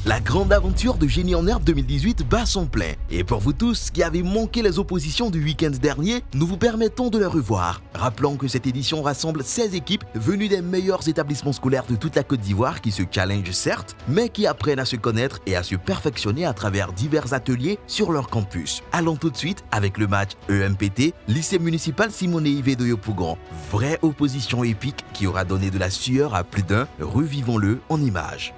La grande aventure de Génie en Herbe 2018 bat son plein. Et pour vous tous qui avez manqué les oppositions du week-end dernier, nous vous permettons de les revoir. Rappelons que cette édition rassemble 16 équipes venues des meilleurs établissements scolaires de toute la Côte d'Ivoire qui se challengent certes, mais qui apprennent à se connaître et à se perfectionner à travers divers ateliers sur leur campus. Allons tout de suite avec le match EMPT, lycée municipal Simone Ive de Yopougon. Vraie opposition épique qui aura donné de la sueur à plus d'un, revivons-le en images.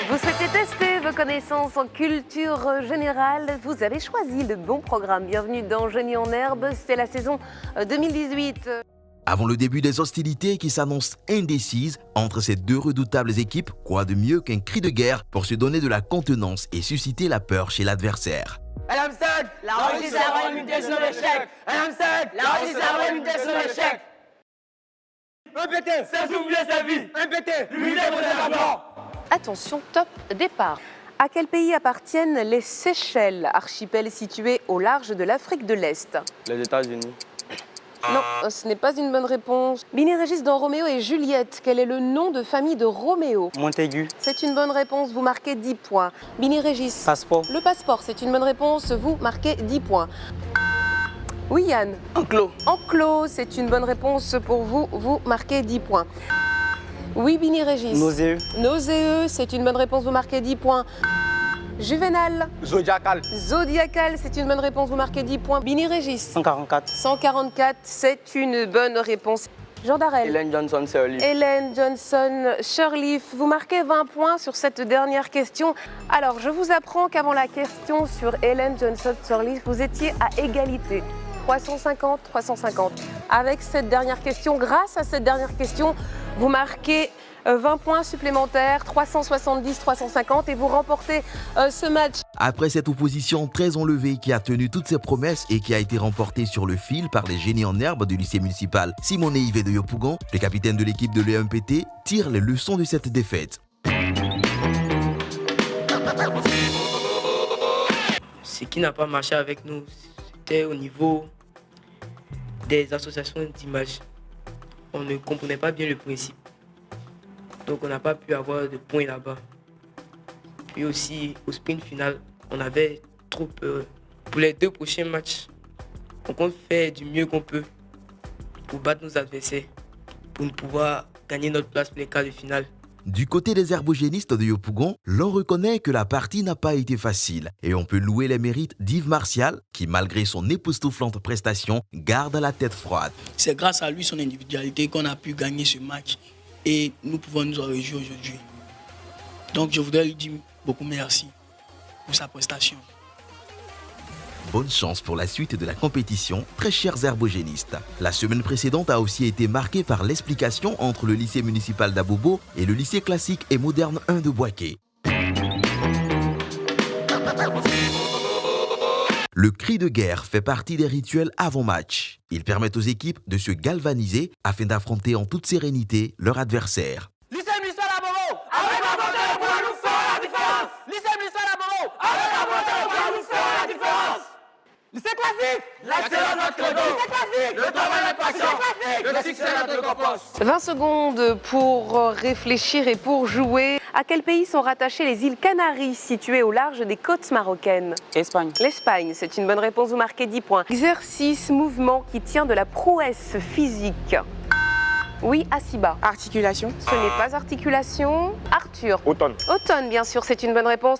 Vous souhaitez tester vos connaissances en culture générale? Vous avez choisi le bon programme. Bienvenue dans Génie en Herbe, c'est la saison 2018. Avant le début des hostilités qui s'annoncent indécises entre ces deux redoutables équipes, quoi de mieux qu'un cri de guerre pour se donner de la contenance et susciter la peur chez l'adversaire. Madame Sade, la réussite sera limitée sur l'échec. Madame Sade, la réussite sera limitée sur l'échec. MPT, c'est oublier sa vie. MPT, l'unité pour les blancs. Attention, top départ. À quel pays appartiennent les Seychelles, archipel situé au large de l'Afrique de l'Est? Les États-Unis. Non, ce n'est pas une bonne réponse. Bini Régis dans Roméo et Juliette, quel est le nom de famille de Roméo? Montaigu. C'est une bonne réponse, vous marquez 10 points. Bini Régis. Passeport. Le passeport, c'est une bonne réponse, vous marquez 10 points. Oui Yann. Enclos. Enclos, c'est une bonne réponse pour vous, vous marquez 10 points. Oui Bini Régis. Nauséeux. Nauséeux, c'est une bonne réponse, vous marquez 10 points. Juvénal. Zodiacal. Zodiacal, c'est une bonne réponse, vous marquez 10 points. Bini Régis. 144. 144, c'est une bonne réponse. Jean Darel. Hélène Johnson Sirleaf. Hélène Johnson Sirleaf, vous marquez 20 points sur cette dernière question. Alors, je vous apprends qu'avant la question sur Hélène Johnson Sirleaf, vous étiez à égalité. 350, 350. Avec cette dernière question, grâce à cette dernière question, vous marquez 20 points supplémentaires, 370, 350 et vous remportez ce match. Après cette opposition très enlevée qui a tenu toutes ses promesses et qui a été remportée sur le fil par les génies en herbe du lycée municipal Simone Ive de Yopougon, le capitaine de l'équipe de l'EMPT tire les leçons de cette défaite. Ce qui n'a pas marché avec nous, c'était au niveau des associations d'images. On ne comprenait pas bien le principe. Donc on n'a pas pu avoir de points là-bas. Puis aussi au sprint final, on avait trop peur. Pour les 2 prochains matchs, on compte faire du mieux qu'on peut pour battre nos adversaires, pour pouvoir gagner notre place pour les quarts de finale. Du côté des herbogénistes de Yopougon, l'on reconnaît que la partie n'a pas été facile et on peut louer les mérites d'Yves Martial qui, malgré son époustouflante prestation, garde la tête froide. C'est grâce à lui, son individualité, qu'on a pu gagner ce match et nous pouvons nous en réjouir aujourd'hui. Donc je voudrais lui dire beaucoup merci pour sa prestation. Bonne chance pour la suite de la compétition, très chers herbogénistes. La semaine précédente a aussi été marquée par l'explication entre le lycée municipal d'Abobo et le lycée classique et moderne 1 de Boaké. Le cri de guerre fait partie des rituels avant-match. Ils permettent aux équipes de se galvaniser afin d'affronter en toute sérénité leur adversaire. Lycée municipal d'Abobo, avec la volonté pour nous faire la différence. Lycée municipal d'Abobo, avec la volonté pour nous faire la différence. Lycée classique, l'excellence notre credo. Lycée classique, le travail notre passion. Le succès notre récompense. 20 secondes pour réfléchir et pour jouer. À quel pays sont rattachées les îles Canaries, situées au large des côtes marocaines? Espagne. L'Espagne, c'est une bonne réponse, vous marquez 10 points. Exercice, mouvement qui tient de la prouesse physique. Oui, Asiba. Articulation. Ce n'est pas articulation. Arthur. Automne. Automne, bien sûr, c'est une bonne réponse.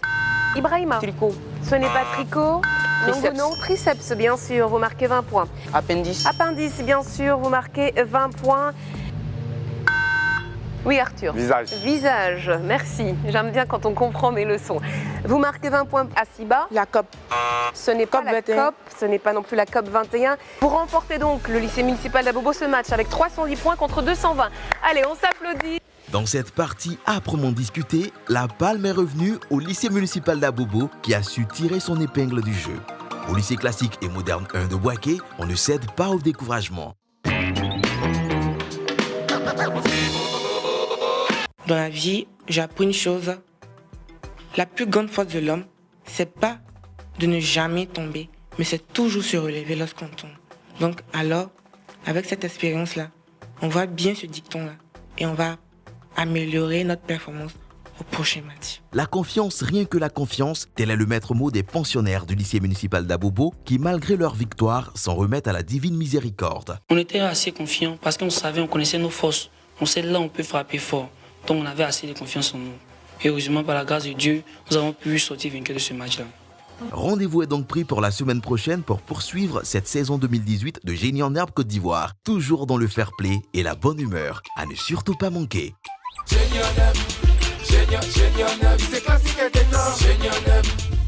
Ibrahima. Tricot. Ce n'est pas tricot. Triceps. Non, triceps, bien sûr, vous marquez 20 points. Appendice. Appendice, bien sûr, vous marquez 20 points. Oui, Arthur. Visage. Visage, merci. J'aime bien quand on comprend mes leçons. Vous marquez 20 points à Siba. La COP. Ce n'est pas COP la 21. COP, ce n'est pas non plus la COP 21. Vous remportez donc le lycée municipal d'Abobo ce match avec 310 points contre 220. Allez, on s'applaudit. Dans cette partie âprement discutée, la palme est revenue au lycée municipal d'Abobo qui a su tirer son épingle du jeu. Au lycée classique et moderne 1 de Boaké, on ne cède pas au découragement. Dans la vie, j'ai appris une chose. La plus grande force de l'homme, c'est pas de ne jamais tomber, mais c'est toujours se relever lorsqu'on tombe. Donc alors, avec cette expérience-là, on voit bien ce dicton-là et on va améliorer notre performance au prochain match. La confiance, rien que la confiance, tel est le maître mot des pensionnaires du lycée municipal d'Abobo qui, malgré leur victoire, s'en remettent à la divine miséricorde. On était assez confiants parce qu'on savait, on connaissait nos forces. On sait là on peut frapper fort. Donc on avait assez de confiance en nous. Et heureusement, par la grâce de Dieu, nous avons pu sortir vainqueurs de ce match-là. Rendez-vous est donc pris pour la semaine prochaine pour poursuivre cette saison 2018 de Génie en Herbe Côte d'Ivoire, toujours dans le fair play et la bonne humeur, à ne surtout pas manquer. Génie en herbe, c'est classique et détente. Génie en herbe.